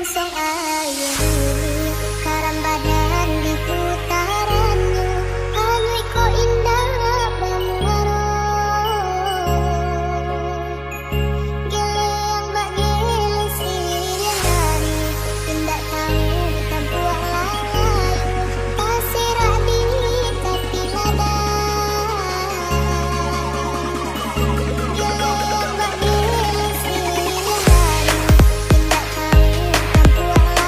song ayu karam badan di putarannya anu ko indah bamaro gele yang bak gele siliani tindak tahu tampuak layu tasirah di tapi lada gele yang bak gele siliani tindak tahu tampuak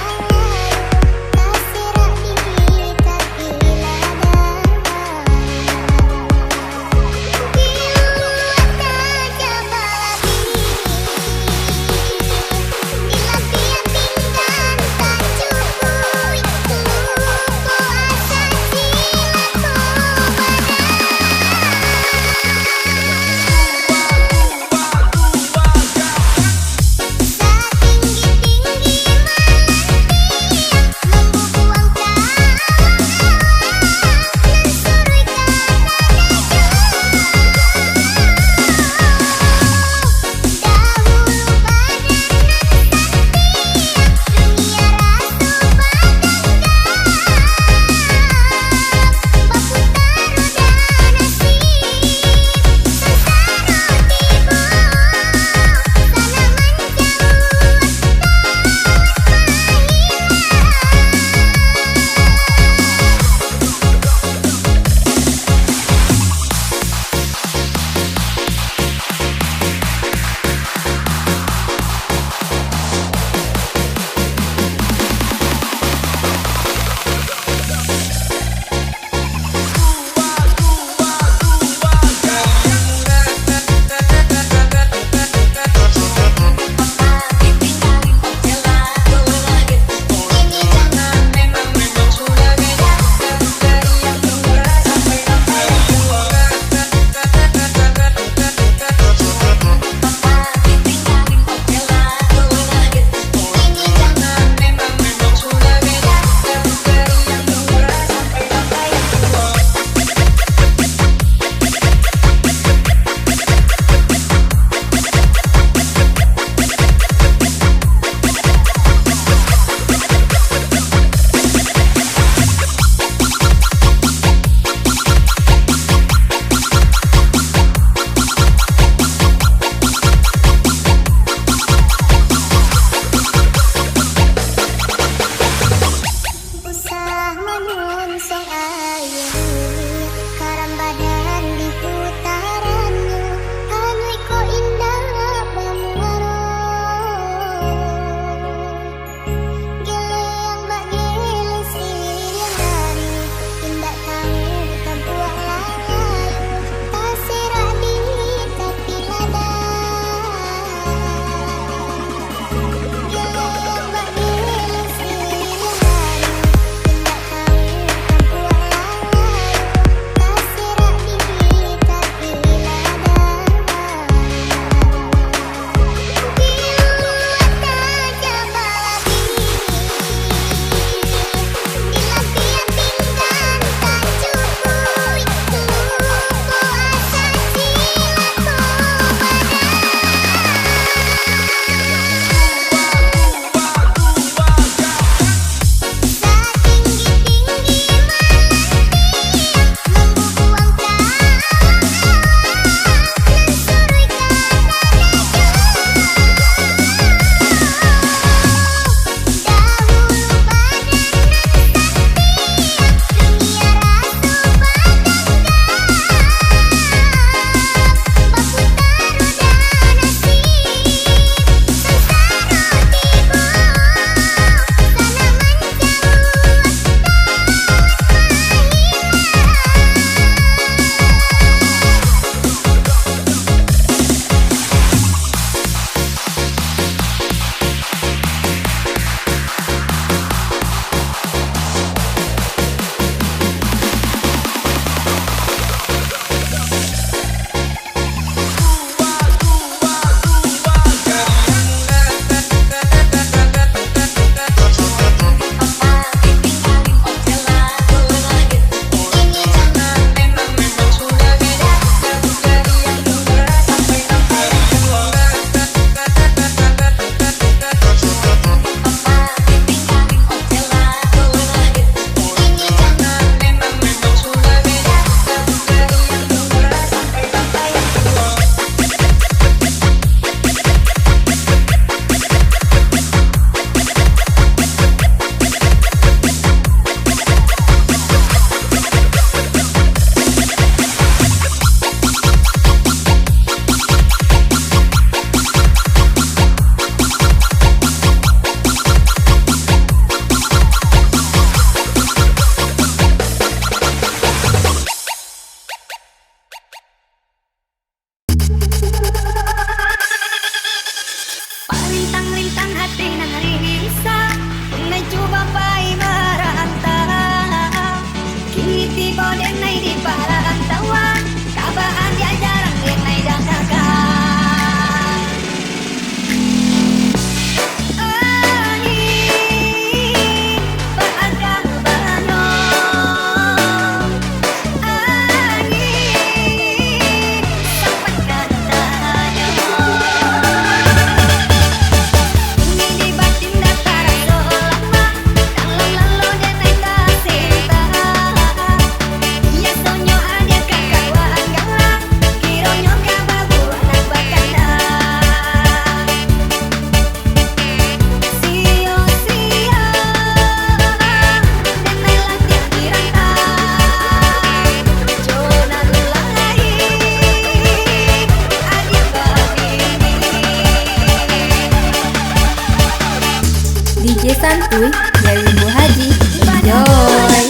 DJ Santuy dari Bu Haji. Enjoy.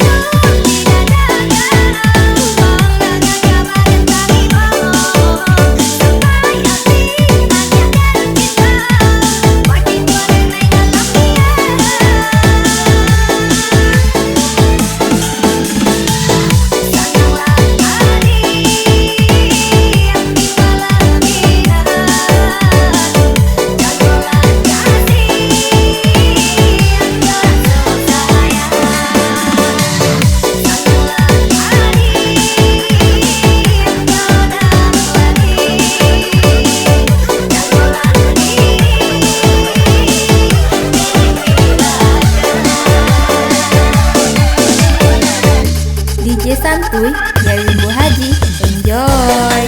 DJ Santuy dari Bu Haji. Enjoy.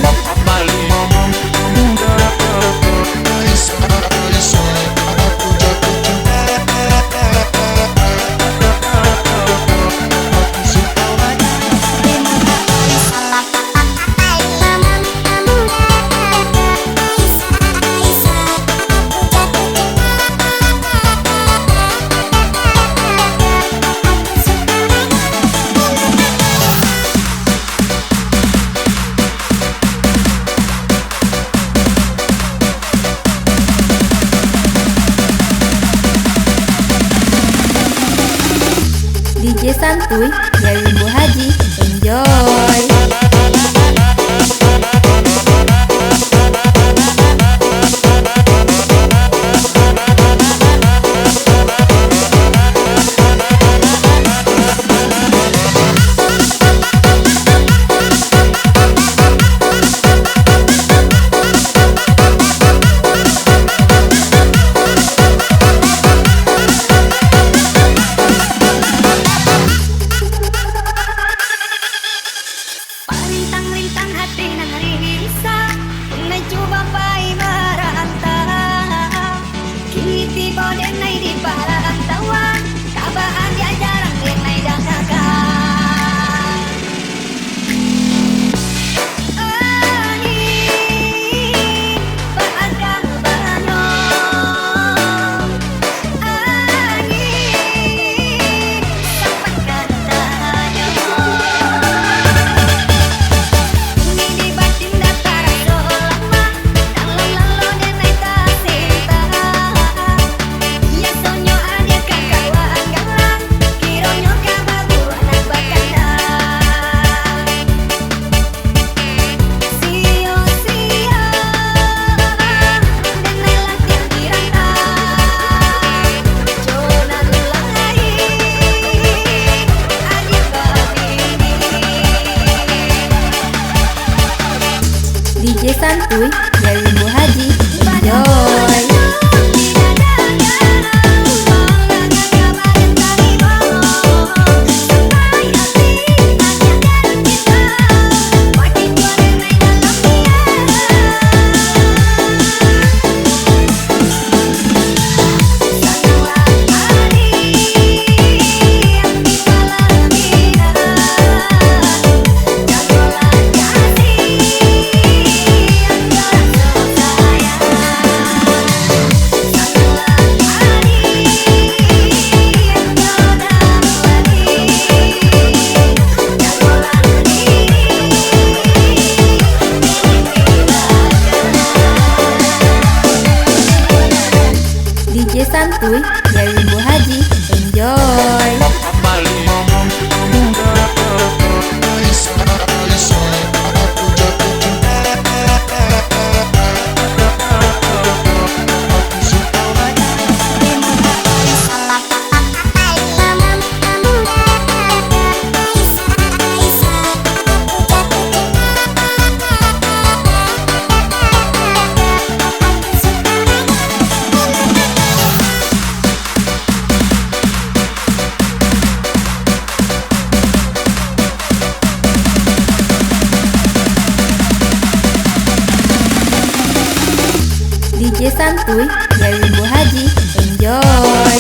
DJ Santuy dari Bu Haji. Enjoy. Rintang-rintang hati nan risau, mencoba pai merantau. Kini tiba denai di parantauan, kabaan dia jarang denai dangkakan. Angin baadang banong, angin sampaikan tanya. DJ Santuy dari Bu Haji. Enjoy. DJ Santuy dari Bu Haji. Enjoy. DJ Santuy dari Bu Haji. Enjoy.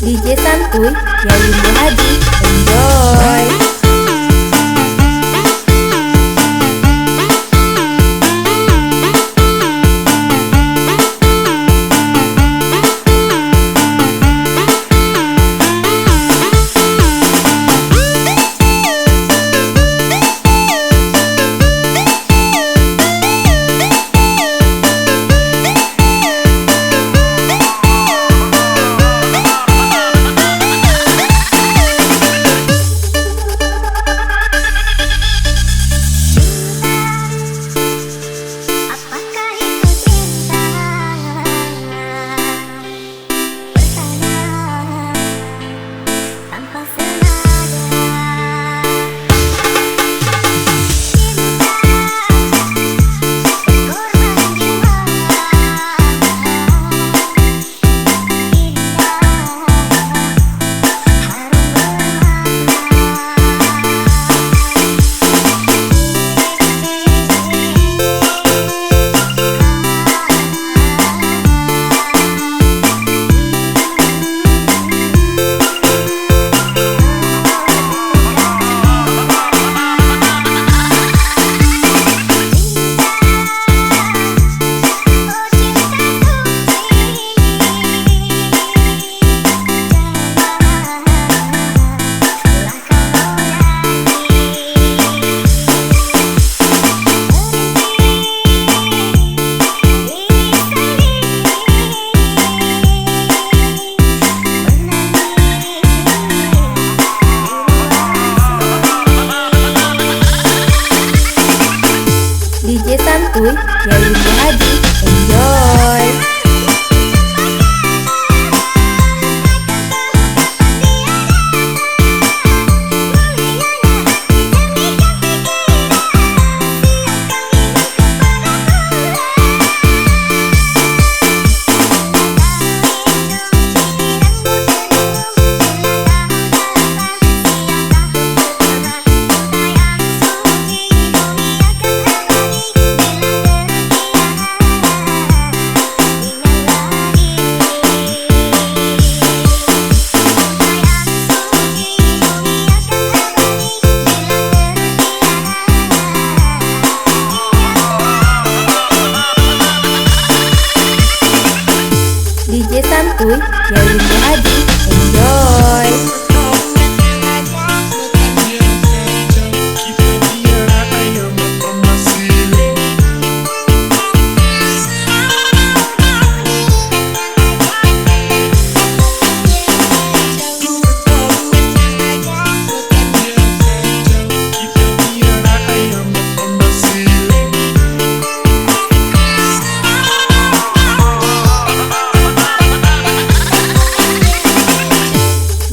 DJ Santuy dari Ibu Haji. Enjoy. Apakah itu cinta? Bertanya tanpa sengaja. Berkorban jiwa, indah harum DJ Santuy dari Ibu Haji. Enjoy. DJ Santuy dari Ibu Haji. Enjoy.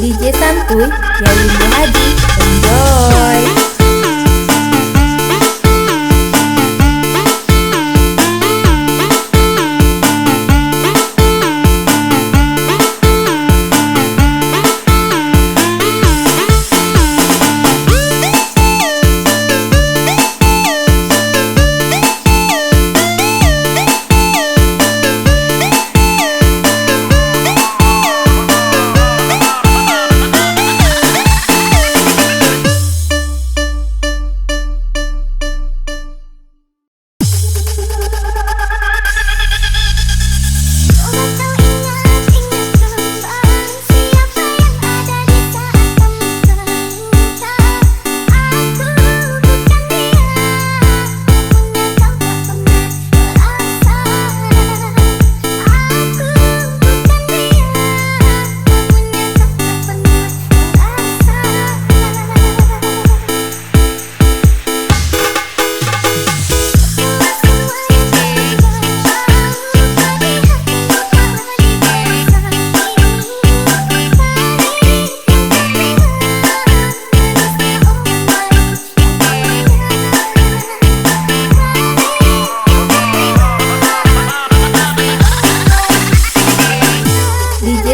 DJ Santuy dari Ibu Haji. Enjoy.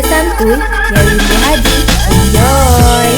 Santuy dari Ibu Haji. Enjoy.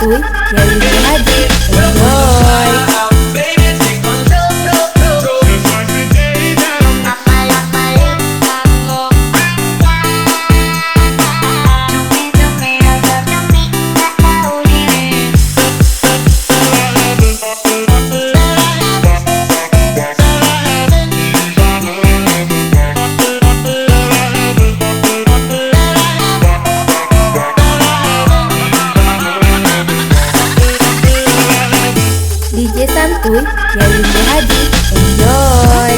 santuy dari Ibu Haji. Enjoy. DJ santuy dari Ibu Haji. Enjoy.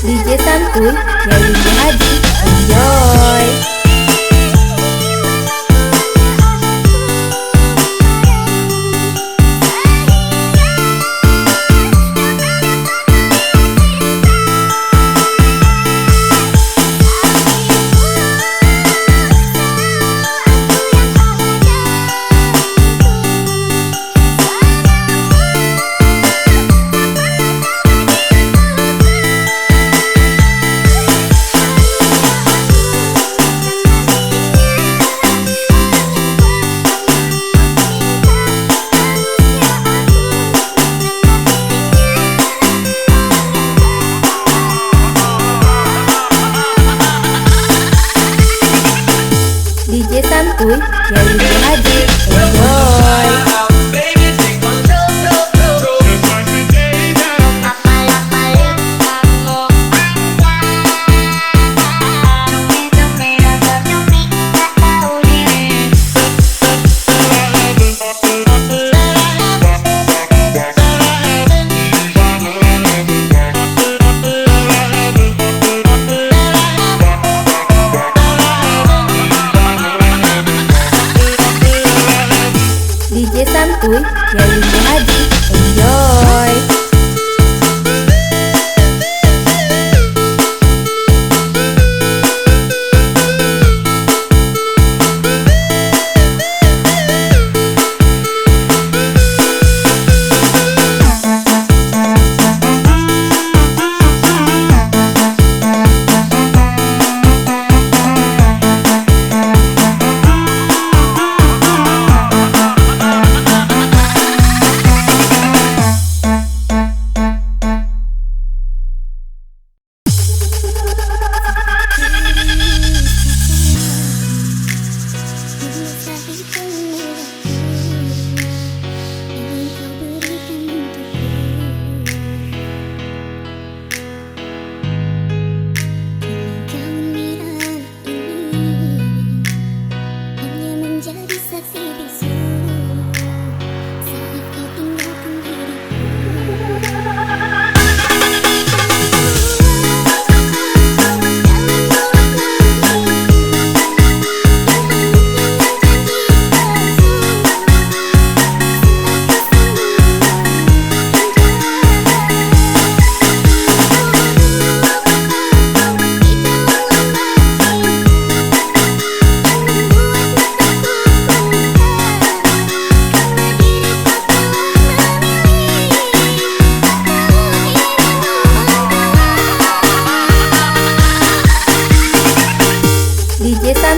DJ santuy dari Ibu Haji. Enjoy. DJ santuy dari Ibu Haji. Enjoy. DJ santuy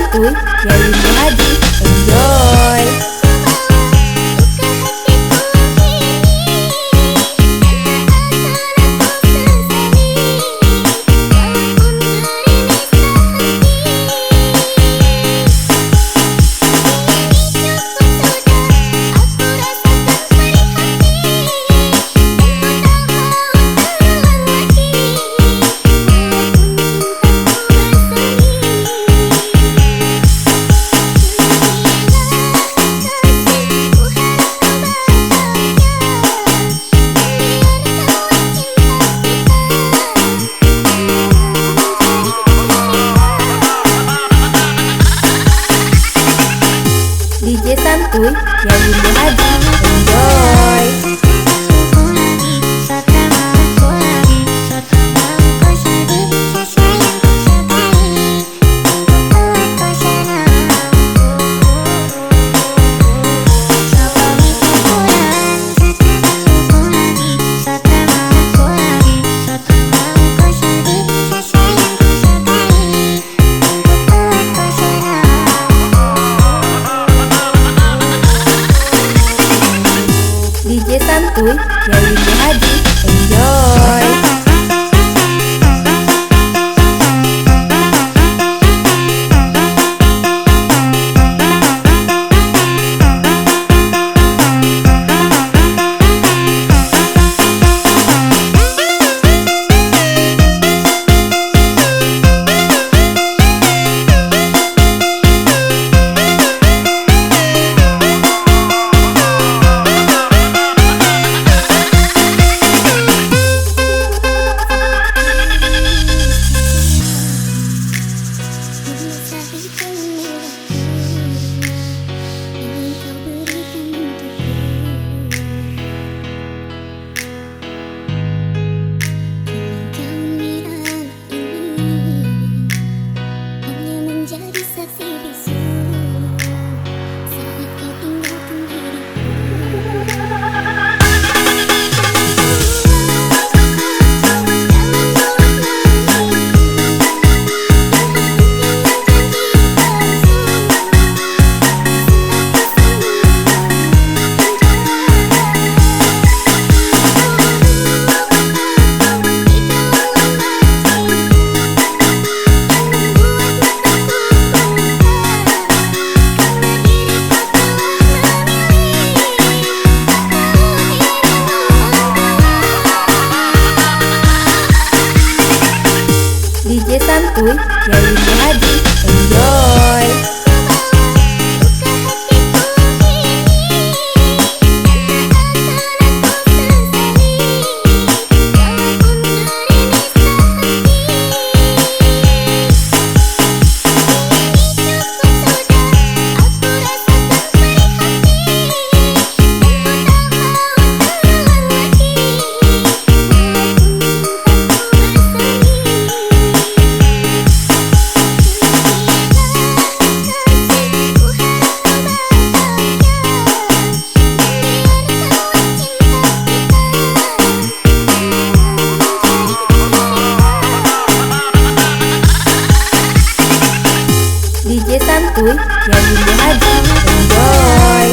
santuy dari Ibu Haji. Enjoy! DJ santuy dari Ibu Haji. Enjoy! DJ santuy dari Ibu Haji. Enjoy! DJ santuy dari Ibu Haji. Enjoy! DJ santuy dari Ibu Haji. Enjoy!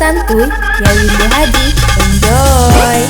Santuy dari Ibu Haji. Enjoy.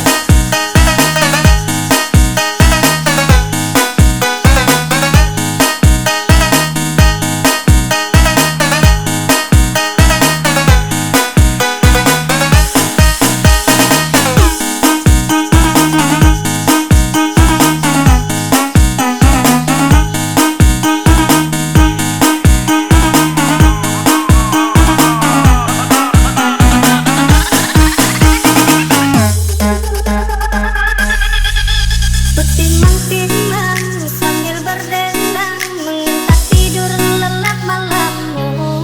Bertimang-timang sambil berdendang, mengintak tidur lelap malammu.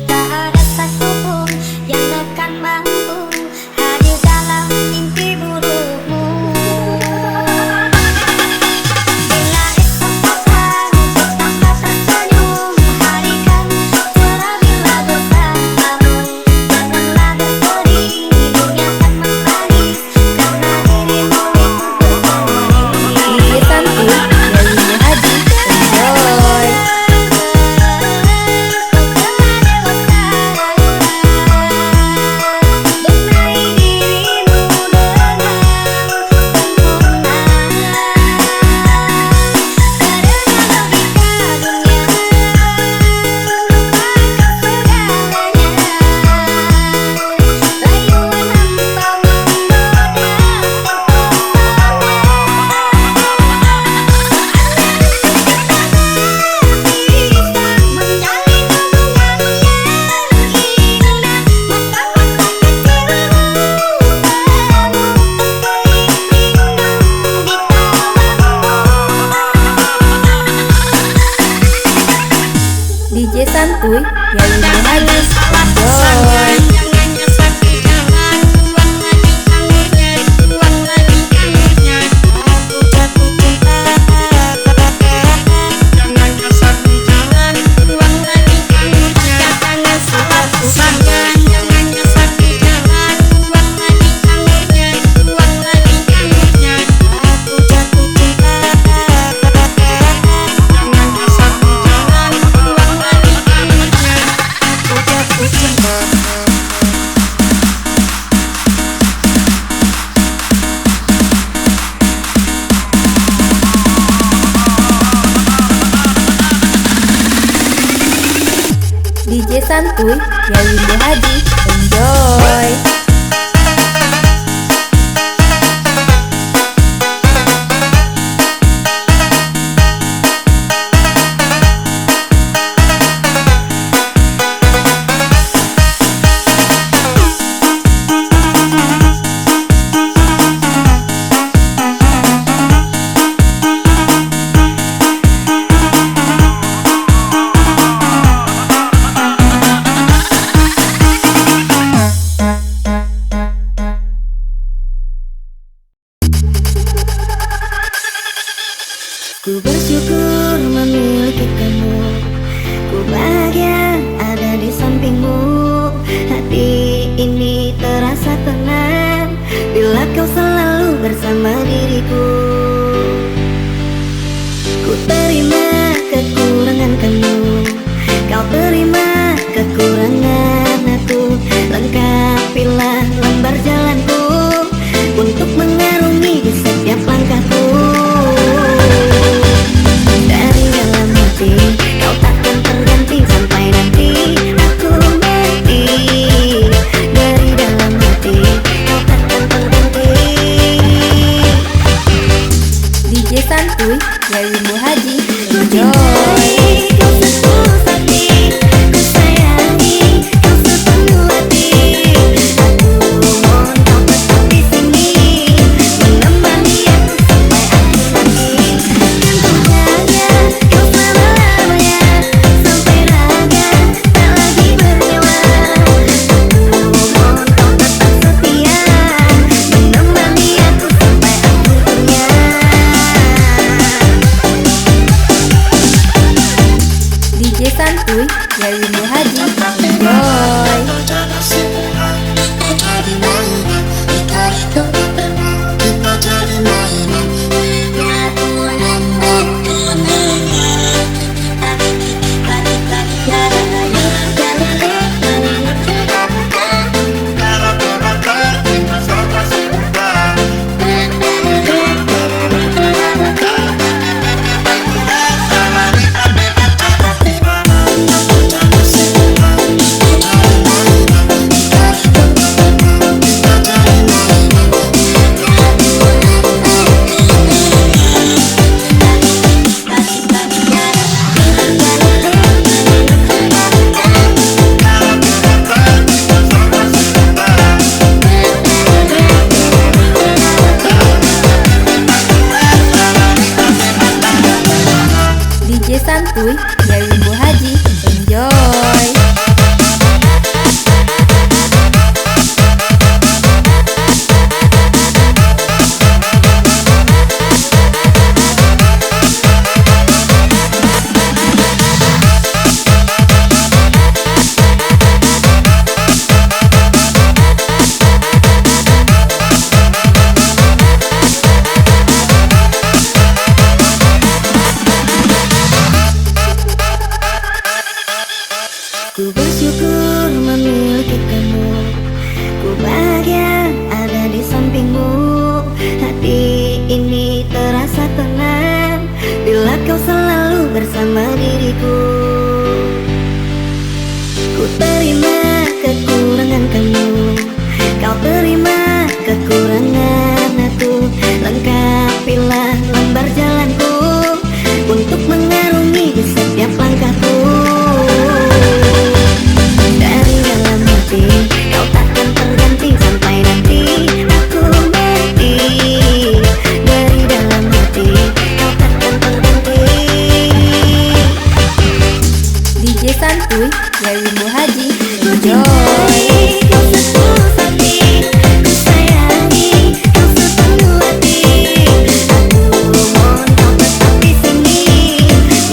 Tak ada satupun yang akan mampu hadir dalam mimpi burukmu. Bila esok datang untuk tanpa tersenyum, hari kan cerah bila bersamamu. Janganlah bersedih, hidupnya akan menangis karena dirimu itu berwarna. DJ Santuy dari Ibu Haji. Enjoy. DJ Santuy dari Ibu Haji. Enjoy. DJ Santuy dari Ibu Haji. Enjoy. Ku bersyukur memiliki kamu, ku bahagia ada di sampingmu. Hati ini terasa tenang bila kau selalu bersama diriku. Ku terima kekurangan kamu, kau terima kekurangan aku. Lengkapilah lembar jalanku untuk mengarungi di setiap langkahku. Dari dalam hati kau takkan terganti sampai nanti aku mati. Dari dalam hati kau takkan terganti. DJ Santuy dari Ibu Haji. Ku Enjoy. cintai kau setulus hati, ku sayangi kau sepenuh hati. Aku mohon kau tetap di sini, menemani aku sampai akhir nanti. Tentunya kau selama-lamanya, sampai raga tak lagi bernyawa. Aku mohon kau tetap setia, menemani aku sampai akhirnya. DJ Santuy dari Ibu Haji. Enjoy. santuy dari Ibu Haji. Enjoy! Ku bersyukur memiliki kamu, ku bahagia ada di sampingmu. Hati ini terasa tenang bila kau selalu bersama diriku. Ku terima kekurangan kamu, kau terima kekurangan aku. Lengkapilah lembar jalanku untuk mengarungi di setiap langkahku. Dari dalam hati kau takkan terganti sampai nanti aku mati. Dari dalam hati kau takkan terganti. DJ santuy dari Ibu Haji. Ku Enjoy! cintai kau setulus hati, ku sayangi kau sepenuh hati. Aku mohon kau tetap di sini,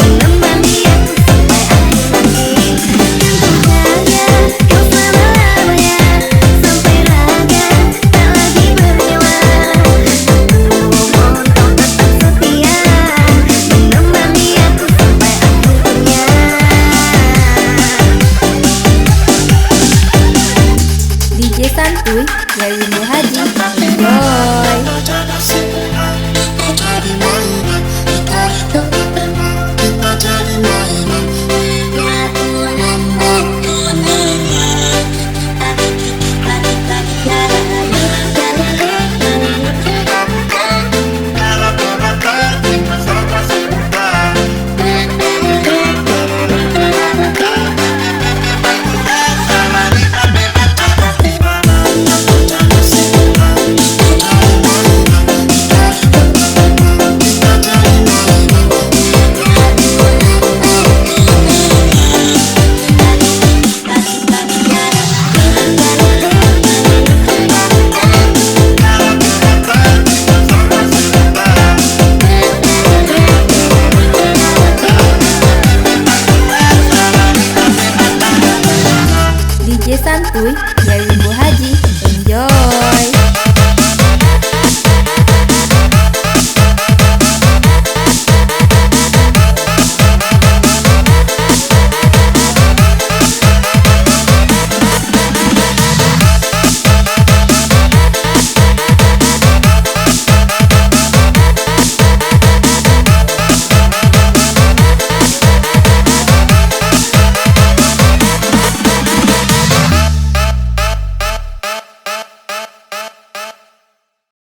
menemani aku sampai akhir nanti. Dan percaya kau selama-lamanya, sampai raga tak lagi bernyawa. Aku mohon kau tetap setia, menemani aku sampai akhirnya. DJ santuy dari Ibu Haji. Enjoy! DJ santuy